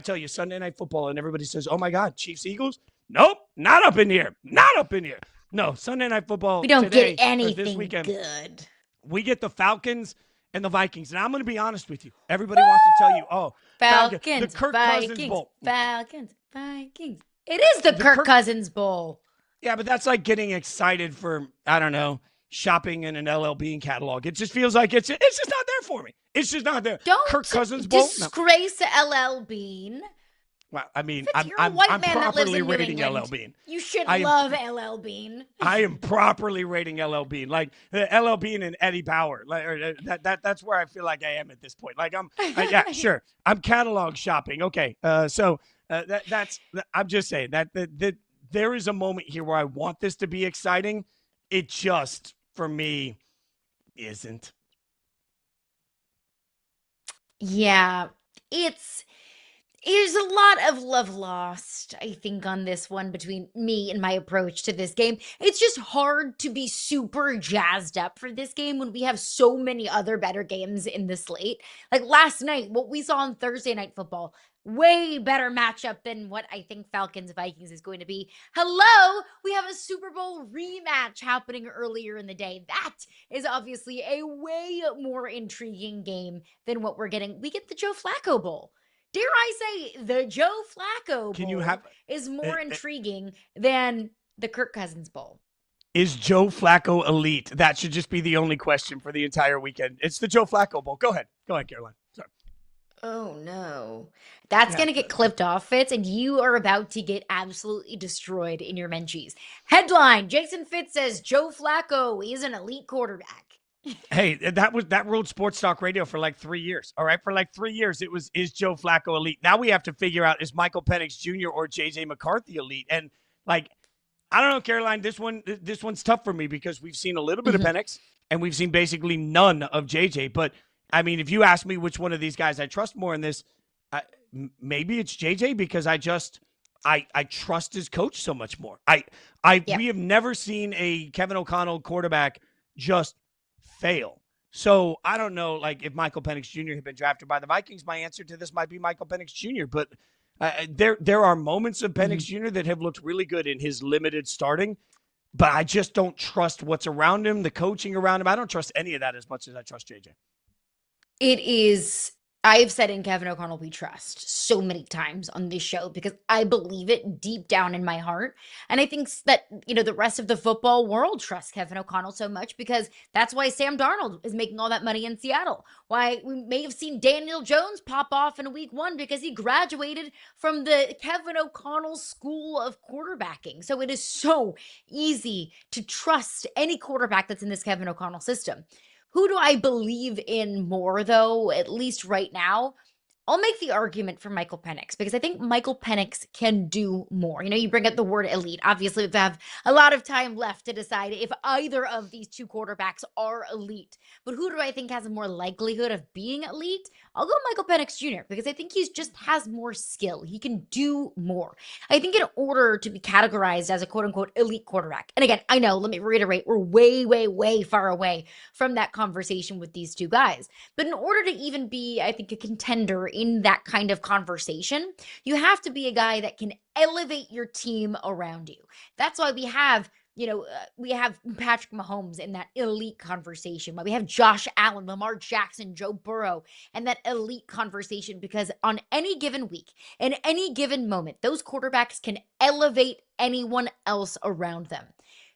tell you Sunday Night Football and everybody says, oh my God, Chiefs Eagles? Nope, not up in here. Not up in here. No, Sunday Night Football We don't today, get anything this weekend, good. we get the Falcons and the Vikings. And I'm going to be honest with you. Everybody wants to tell you, oh, Falcons, the Kirk Vikings, Cousins Bowl. Falcons, Vikings. It is the Kirk Cousins Bowl. Yeah, but that's like getting excited for, I don't know, shopping in an LL Bean catalog. It just feels like it's just not there for me. It's just not there. Don't Kirk Cousins Bowl? disgrace LL Bean. Well, I mean, Fitz, I'm properly rating LL Bean. You should love LL Bean. I am properly rating LL Bean, like LL Bean and Eddie Bauer. Like that's where I feel like I am at this point. Like yeah, sure, I'm catalog shopping. Okay, so that's I'm just saying that there is a moment here where I want this to be exciting. It just for me isn't. Yeah, there's a lot of love lost, I think, on this one between me and my approach to this game. It's just hard to be super jazzed up for this game when we have so many other better games in the slate. Like last night, what we saw on Thursday Night Football, way better matchup than what I think Falcons-Vikings is going to be. Hello, we have a Super Bowl rematch happening earlier in the day. That is obviously a way more intriguing game than what we're getting. We get the Joe Flacco Bowl. Dare I say the Joe Flacco Bowl is more intriguing than the Kirk Cousins Bowl. Is Joe Flacco elite? That should just be the only question for the entire weekend. It's the Joe Flacco Bowl. Go ahead, Caroline. Sorry. Oh, no. That's going to get clipped off, Fitz, and you are about to get absolutely destroyed in your Menchies. Headline, Jason Fitz says Joe Flacco is an elite quarterback. Hey, that ruled sports talk radio for like 3 years. All right, for like 3 years, is Joe Flacco elite? Now we have to figure out, is Michael Penix Jr. or JJ McCarthy elite? And like, I don't know, Caroline, this one's tough for me because we've seen a little bit of Penix and we've seen basically none of JJ. But I mean, if you ask me which one of these guys I trust more in this, maybe it's JJ because I trust his coach so much more. We have never seen a Kevin O'Connell quarterback just fail. So I don't know, like if Michael Penix Jr. had been drafted by the Vikings, my answer to this might be Michael Penix Jr. But there are moments of Penix Jr. that have looked really good in his limited starting, but I just don't trust what's around him, the coaching around him. I don't trust any of that as much as I trust JJ. It is, I've said in Kevin O'Connell we trust so many times on this show because I believe it deep down in my heart. And I think that, the rest of the football world trusts Kevin O'Connell so much because that's why Sam Darnold is making all that money in Seattle. Why we may have seen Daniel Jones pop off in week 1 because he graduated from the Kevin O'Connell School of Quarterbacking. So it is so easy to trust any quarterback that's in this Kevin O'Connell system. Who do I believe in more, though, at least right now? I'll make the argument for Michael Penix because I think Michael Penix can do more. You bring up the word elite. Obviously, we have a lot of time left to decide if either of these two quarterbacks are elite. But who do I think has a more likelihood of being elite? I'll go Michael Penix Jr. because I think he just has more skill. He can do more. I think in order to be categorized as a quote-unquote elite quarterback, and again, I know, let me reiterate, we're way, way, way far away from that conversation with these two guys. But in order to even be, I think, a contender in that kind of conversation, you have to be a guy that can elevate your team around you. That's why we have Patrick Mahomes in that elite conversation. Why we have Josh Allen, Lamar Jackson, Joe Burrow, and that elite conversation because on any given week, in any given moment, those quarterbacks can elevate anyone else around them.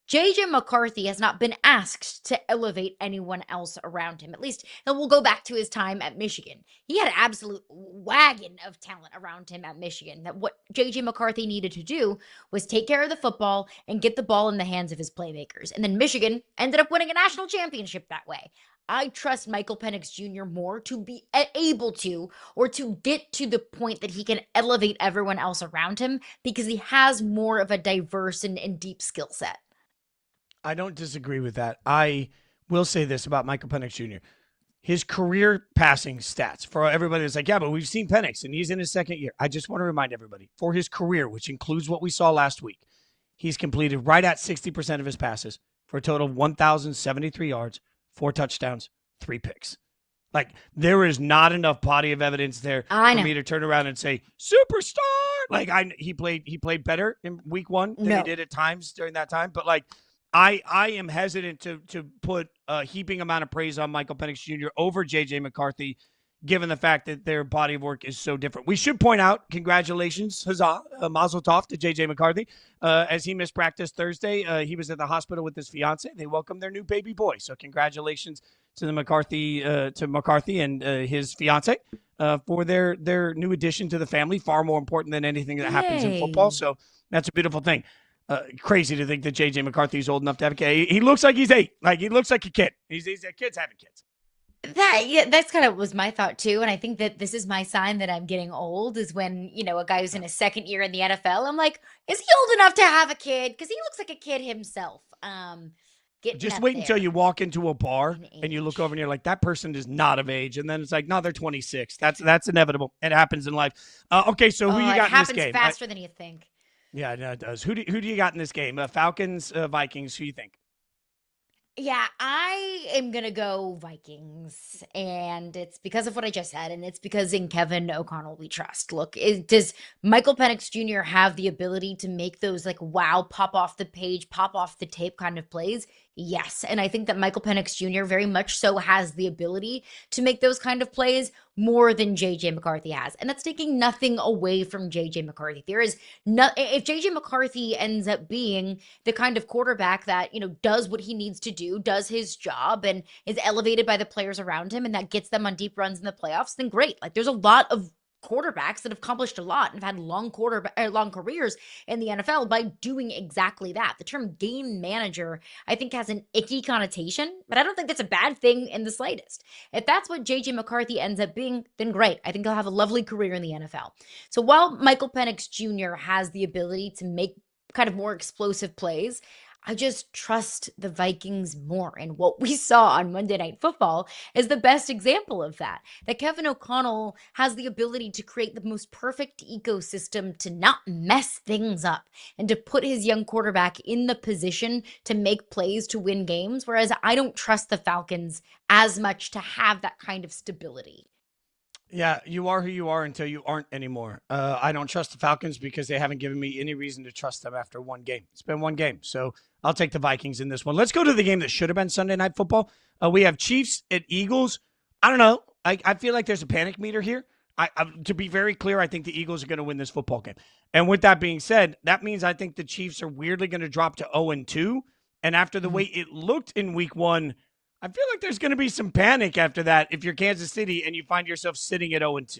JJ McCarthy has not been asked to elevate anyone else around him. At least, and we'll go back to his time at Michigan. He had an absolute wagon of talent around him at Michigan. That what JJ McCarthy needed to do was take care of the football and get the ball in the hands of his playmakers. And then Michigan ended up winning a national championship that way. I trust Michael Penix Jr. more to be able to, or to get to the point that he can elevate everyone else around him because he has more of a diverse and deep skill set. I don't disagree with that. I will say this about Michael Penix Jr. His career passing stats, for everybody that's like, yeah, but we've seen Penix and he's in his second year. I just want to remind everybody, for his career, which includes what we saw last week, he's completed right at 60% of his passes for a total of 1,073 yards, 4 touchdowns, 3 picks. Like, there is not enough body of evidence there I for know. me to turn around and say superstar. Like, he played better in week one than he No. did at times during that time. But like, I am hesitant to put a heaping amount of praise on Michael Penix Jr. over JJ McCarthy, given the fact that their body of work is so different. We should point out, congratulations, huzzah, mazel tov to JJ McCarthy, as he missed practice Thursday. He was at the hospital with his fiance. They welcomed their new baby boy. So congratulations to the McCarthy and his fiance for their new addition to the family. Far more important than anything that happens in football. Yay. So that's a beautiful thing. Crazy to think that JJ McCarthy is old enough to have a kid. He looks like he's 8. Like, he looks like a kid. He's a kid's having kids. That's kind of was my thought too. And I think that this is my sign that I'm getting old is when, a guy who's in his second year in the NFL, I'm like, is he old enough to have a kid? Because he looks like a kid himself. Getting Just up wait until you there walk into a bar in and you look over and age. you're like, that person is not of age. And then it's like, no, they're 26. That's inevitable. It happens in life. Okay, so who Oh, you it got in this happens game? faster than you think. Yeah, no, it does. Who do you got in this game? Falcons, Vikings. Who you think? Yeah, I am gonna go Vikings, and it's because of what I just said, and it's because in Kevin O'Connell we trust. Look, does Michael Penix Jr. have the ability to make those like wow, pop off the page, pop off the tape kind of plays? Yes, and I think that Michael Penix Jr. very much so has the ability to make those kind of plays more than JJ McCarthy has, and that's taking nothing away from JJ McCarthy. There is no if JJ McCarthy ends up being the kind of quarterback that, does what he needs to do, does his job, and is elevated by the players around him, and that gets them on deep runs in the playoffs, then great. Like, there's a lot of quarterbacks that have accomplished a lot and have had long careers in the NFL by doing exactly that. The term game manager, I think, has an icky connotation, but I don't think that's a bad thing in the slightest. If that's what JJ McCarthy ends up being, then great. I think he'll have a lovely career in the NFL. So while Michael Penix Jr. has the ability to make kind of more explosive plays, I just trust the Vikings more. And what we saw on Monday Night Football is the best example of that. That Kevin O'Connell has the ability to create the most perfect ecosystem to not mess things up and to put his young quarterback in the position to make plays to win games. Whereas I don't trust the Falcons as much to have that kind of stability. Yeah, you are who you are until you aren't anymore. I don't trust the Falcons because they haven't given me any reason to trust them after one game. It's been one game. So I'll take the Vikings in this one. Let's go to the game that should have been Sunday Night Football. We have Chiefs at Eagles. I don't know. I feel like there's a panic meter here. To be very clear, I think the Eagles are going to win this football game. And with that being said, that means I think the Chiefs are weirdly going to drop to 0-2. And after the way it looked in week one, I feel like there's going to be some panic after that if you're Kansas City and you find yourself sitting at 0-2.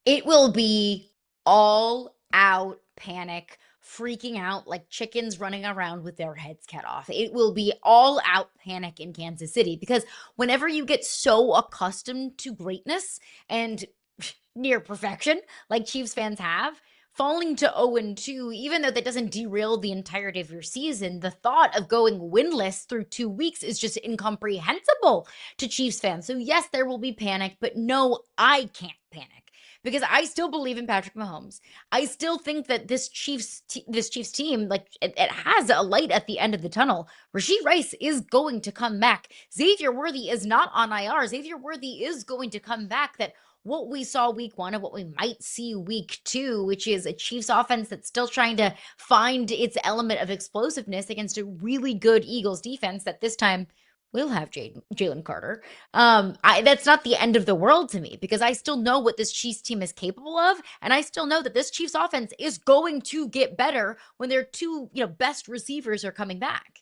It will be all out panic, freaking out like chickens running around with their heads cut off. It will be all out panic in Kansas City because whenever you get so accustomed to greatness and near perfection, like Chiefs fans have, falling to 0-2, even though that doesn't derail the entirety of your season, the thought of going winless through 2 weeks is just incomprehensible to Chiefs fans. So yes, there will be panic, but no, I can't panic because I still believe in Patrick Mahomes. I still think that this Chiefs team, like it has a light at the end of the tunnel. Rashee Rice is going to come back. Xavier Worthy is not on IR. Xavier Worthy is going to come back. That what we saw week one and what we might see week two, which is a Chiefs offense that's still trying to find its element of explosiveness against a really good Eagles defense that this time will have Jalen Carter. That's not the end of the world to me because I still know what this Chiefs team is capable of. And I still know that this Chiefs offense is going to get better when their two, best receivers are coming back.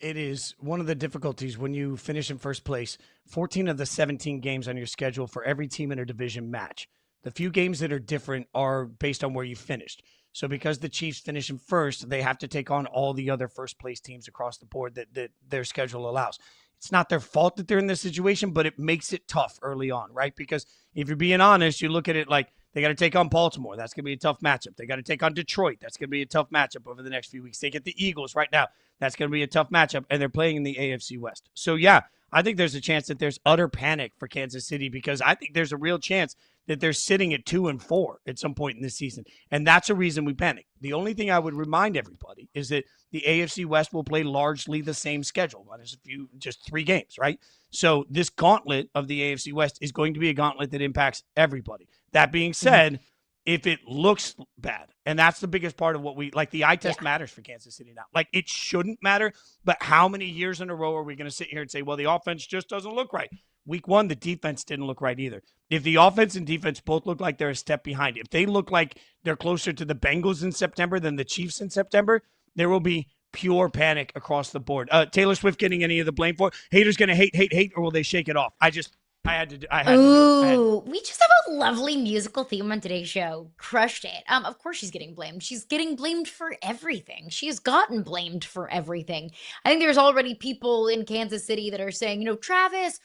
It is one of the difficulties when you finish in first place. 14 of the 17 games on your schedule for every team in a division match. The few games that are different are based on where you finished. So because the Chiefs finish in first, they have to take on all the other first place teams across the board that their schedule allows. It's not their fault that they're in this situation, but it makes it tough early on, right? Because if you're being honest, you look at it like they got to take on Baltimore. That's going to be a tough matchup. They got to take on Detroit. That's going to be a tough matchup over the next few weeks. They get the Eagles right now. That's going to be a tough matchup, and they're playing in the AFC West. So, yeah, I think there's a chance that there's utter panic for Kansas City because I think there's a real chance that they're sitting at 2-4 at some point in this season. And that's a reason we panic. The only thing I would remind everybody is that the AFC West will play largely the same schedule. There's just 3 games, right? So this gauntlet of the AFC West is going to be a gauntlet that impacts everybody. That being said, if it looks bad, and that's the biggest part of what we like, the eye test matters for Kansas City now. Like, it shouldn't matter, but how many years in a row are we going to sit here and say, well, the offense just doesn't look right? Week 1, the defense didn't look right either. If the offense and defense both look like they're a step behind, if they look like they're closer to the Bengals in September than the Chiefs in September, there will be pure panic across the board. Taylor Swift getting any of the blame for it? Haters going to hate, or will they shake it off? I had to do it. We just have a lovely musical theme on today's show. Crushed it. Of course she's getting blamed. She's getting blamed for everything. She's gotten blamed for everything. I think there's already people in Kansas City that are saying, Travis,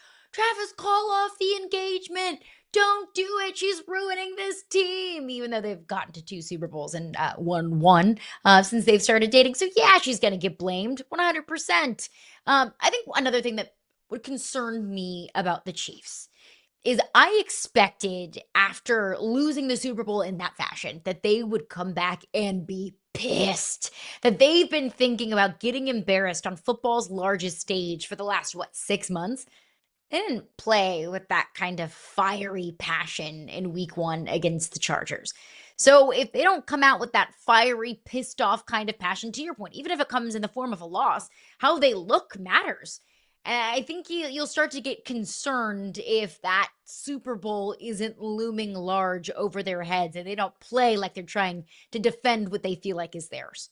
call off the engagement. Don't do it. She's ruining this team, even though they've gotten to 2 Super Bowls and won 1 since they've started dating. So yeah, she's going to get blamed 100%. I think another thing that would concern me about the Chiefs is I expected, after losing the Super Bowl in that fashion, that they would come back and be pissed, that they've been thinking about getting embarrassed on football's largest stage for the last, 6 months. They didn't play with that kind of fiery passion in week 1 against the Chargers. So if they don't come out with that fiery, pissed off kind of passion, to your point, even if it comes in the form of a loss, how they look matters. And I think you'll start to get concerned if that Super Bowl isn't looming large over their heads and they don't play like they're trying to defend what they feel like is theirs.